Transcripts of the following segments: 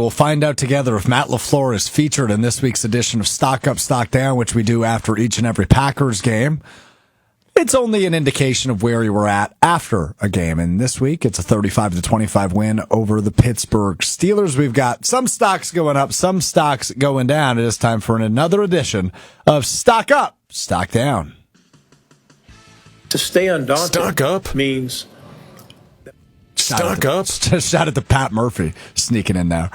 We'll find out together if Matt LaFleur is featured in this week's edition of Stock Up, Stock Down, which we do after each and every Packers game. It's only an indication of where you were at after a game. And this week, it's a 35-25 win over the Pittsburgh Steelers. We've got some stocks going up, some stocks going down. It is time for another edition of Stock Up, Stock Down. To stay undaunted Stock up means... Stock up. Shout out to Pat Murphy sneaking in there.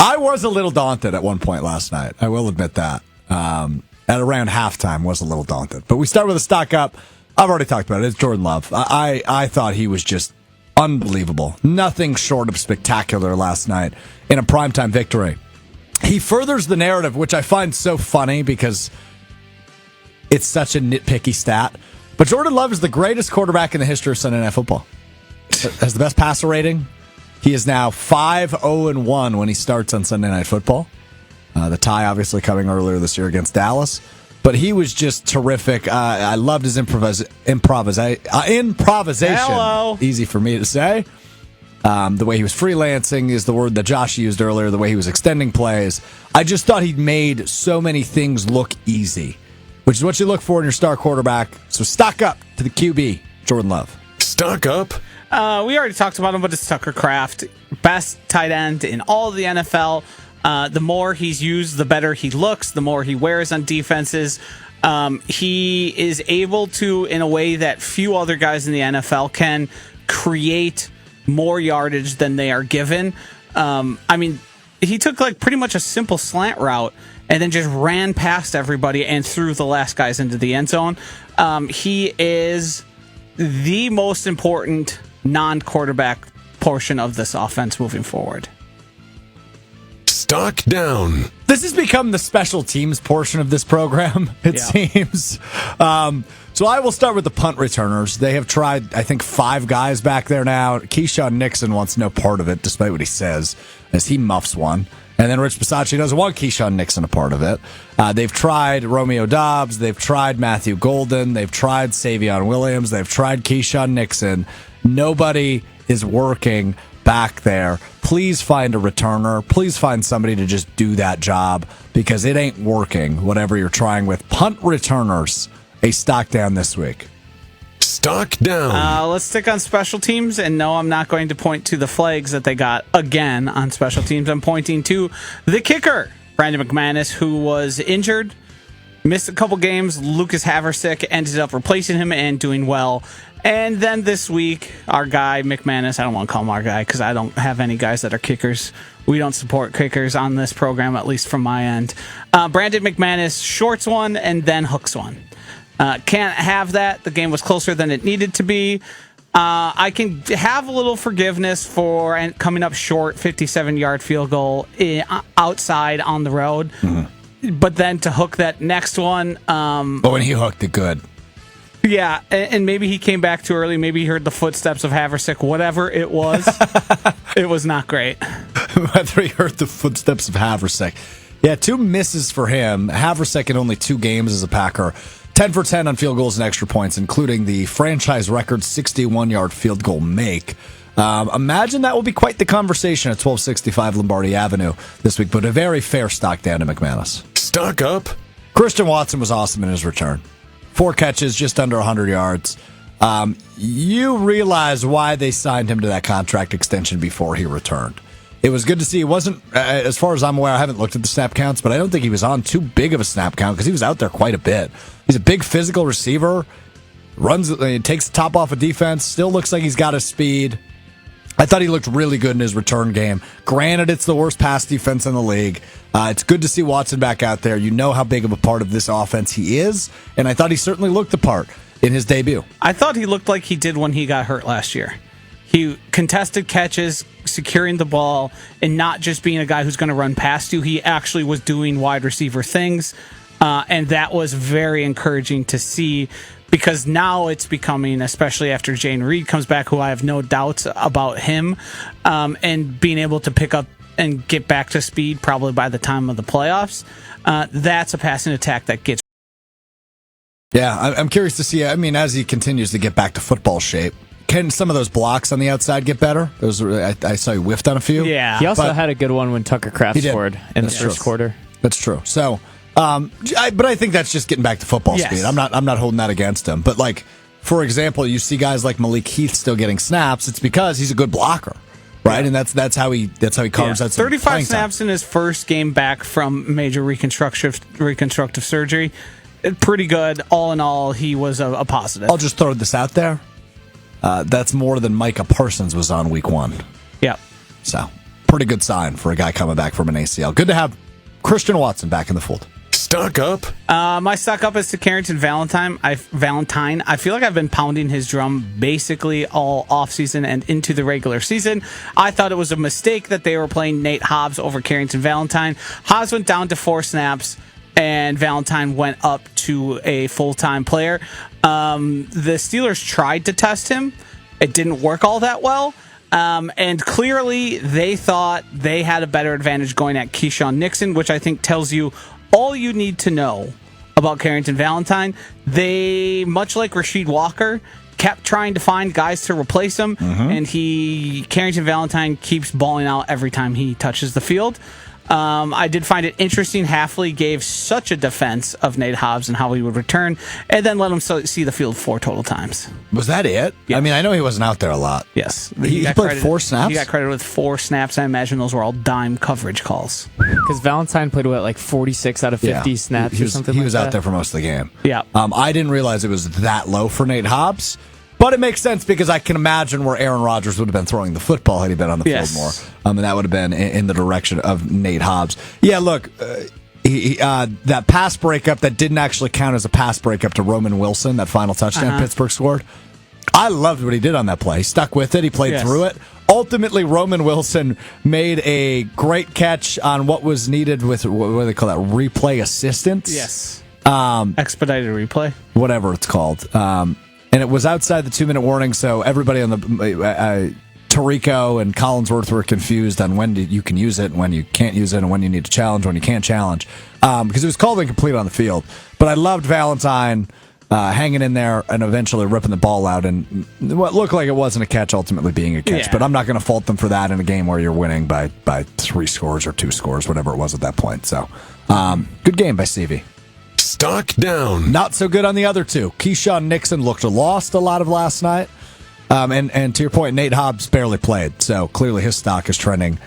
I was a little daunted at one point last night. I will admit that. At around halftime, was a little daunted. But we start with a stock up. I've already talked about it. It's Jordan Love. I thought he was just unbelievable. Nothing short of spectacular last night in a primetime victory. He furthers the narrative, which I find so funny because it's such a nitpicky stat. But Jordan Love is the greatest quarterback in the history of Sunday Night Football. Has the best passer rating. He is now 5-0-1 when he starts on Sunday Night Football. The tie obviously coming earlier this year against Dallas. But he was just terrific. I loved his improvisation. Hello. Easy for me to say. The way he was freelancing is the word that Josh used earlier. The way he was extending plays. I just thought he made so many things look easy, which is what you look for in your star quarterback. So stock up to the QB, Jordan Love. Stock up. We already talked about him, but it's Tucker Kraft. Best tight end in all of the NFL. The more he's used, the better he looks, the more he wears on defenses. He is able to, in a way that few other guys in the NFL can, create more yardage than they are given. He took like pretty much a simple slant route and then just ran past everybody and threw the last guys into the end zone. He is the most important non-quarterback portion of this offense moving forward. Stock down. This has become the special teams portion of this program, it seems. So I will start with the punt returners. They have tried, I think, 5 guys back there now. Keyshawn Nixon wants no part of it, despite what he says, as he muffs one. And then Rich Bisaccia doesn't want Keyshawn Nixon a part of it. They've tried Romeo Doubs. They've tried Matthew Golden. They've tried Savion Williams. They've tried Keyshawn Nixon. Nobody is working back there. Please find a returner. Please find somebody to just do that job because it ain't working, whatever you're trying with. Punt returners, a stock down this week. Stock down. Let's stick on special teams. And no, I'm not going to point to the flags that they got again on special teams. I'm pointing to the kicker, Brandon McManus, who was injured, missed a couple games. Lucas Haversick ended up replacing him and doing well. And then this week, our guy, McManus, I don't want to call him our guy because I don't have any guys that are kickers. We don't support kickers on this program, at least from my end. Brandon McManus shorts one and then hooks one. Can't have that. The game was closer than it needed to be. I can have a little forgiveness for coming up short, 57-yard field goal outside on the road. Mm-hmm. But then to hook that next one. But when he hooked it good. Yeah, and maybe he came back too early. Maybe he heard the footsteps of Haversick. Whatever it was, it was not great. Whether he heard the footsteps of Haversick. Yeah, 2 misses for him. Haversick in only 2 games as a Packer. 10 for 10 on field goals and extra points, including the franchise record 61-yard field goal make. Imagine that will be quite the conversation at 1265 Lombardi Avenue this week, but a very fair stock down to McManus. Stock up. Christian Watson was awesome in his return. 4 catches, just under 100 yards. You realize why they signed him to that contract extension before he returned. It was good to see. He wasn't, as far as I'm aware, I haven't looked at the snap counts, but I don't think he was on too big of a snap count because he was out there quite a bit. He's a big physical receiver, takes the top off of defense, still looks like he's got his speed. I thought he looked really good in his return game. Granted, it's the worst pass defense in the league. It's good to see Watson back out there. You know how big of a part of this offense he is, and I thought he certainly looked the part in his debut. I thought he looked like he did when he got hurt last year. He contested catches, securing the ball, and not just being a guy who's going to run past you. He actually was doing wide receiver things, and that was very encouraging to see because now it's becoming, especially after Jane Reed comes back, who I have no doubts about him, and being able to pick up and get back to speed probably by the time of the playoffs. That's a passing attack that gets. Yeah, I'm curious to see, as he continues to get back to football shape, can some of those blocks on the outside get better? Those I saw you whiffed on a few. Yeah. He also had a good one when Tucker Kraft scored in the first quarter. That's true. So, but I think that's just getting back to football speed. I'm not holding that against him. But like, for example, you see guys like Malik Heath still getting snaps. It's because he's a good blocker, right? And that's how he carves out some 35 snaps in his first game back from major reconstructive surgery. Pretty good. All in all, he was a positive. I'll just throw this out there. That's more than Micah Parsons was on week 1. Yeah. So, pretty good sign for a guy coming back from an ACL. Good to have Christian Watson back in the fold. Stock up. My stock up is to Carrington Valentine. I feel like I've been pounding his drum basically all offseason and into the regular season. I thought it was a mistake that they were playing Nate Hobbs over Carrington Valentine. Hobbs went down to 4 snaps, and Valentine went up to a full-time player. The Steelers tried to test him. It didn't work all that well. And clearly they thought they had a better advantage going at Keyshawn Nixon, which I think tells you all you need to know about Carrington Valentine. They, much like Rasheed Walker, kept trying to find guys to replace him, and Carrington Valentine keeps balling out every time he touches the field. I did find it interesting. Hafley gave such a defense of Nate Hobbs and how he would return, and then let him see the field 4 total times. Was that it? Yeah. I mean, I know he wasn't out there a lot. Yes. He played 4 snaps? He got credited with 4 snaps. I imagine those were all dime coverage calls. Because Valentine played, like 46 out of 50 snaps or something like that? He was out there for most of the game. Yeah. I didn't realize it was that low for Nate Hobbs. But it makes sense because I can imagine where Aaron Rodgers would have been throwing the football had he been on the field more. And that would have been in the direction of Nate Hobbs. Yeah, look, that pass breakup that didn't actually count as a pass breakup to Roman Wilson, that final touchdown Pittsburgh scored. I loved what he did on that play. He stuck with it. He played through it. Ultimately, Roman Wilson made a great catch on what was needed with, what do they call that, replay assistance? Yes. Expedited replay. Whatever it's called. And it was outside the 2-minute warning, so everybody on the Tirico and Collinsworth were confused on when you can use it and when you can't use it and when you need to challenge, when you can't challenge. Because it was called incomplete on the field. But I loved Valentine hanging in there and eventually ripping the ball out. And what looked like it wasn't a catch ultimately being a catch. Yeah. But I'm not going to fault them for that in a game where you're winning by 3 scores or 2 scores, whatever it was at that point. So, good game by Stevie. Stock down. Not so good on the other 2. Keyshawn Nixon looked lost a lot of last night. And to your point, Nate Hobbs barely played. So clearly his stock is trending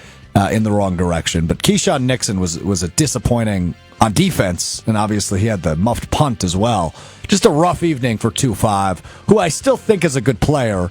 in the wrong direction. But Keyshawn Nixon was a disappointing on defense. And obviously he had the muffed punt as well. Just a rough evening for 2-5, who I still think is a good player.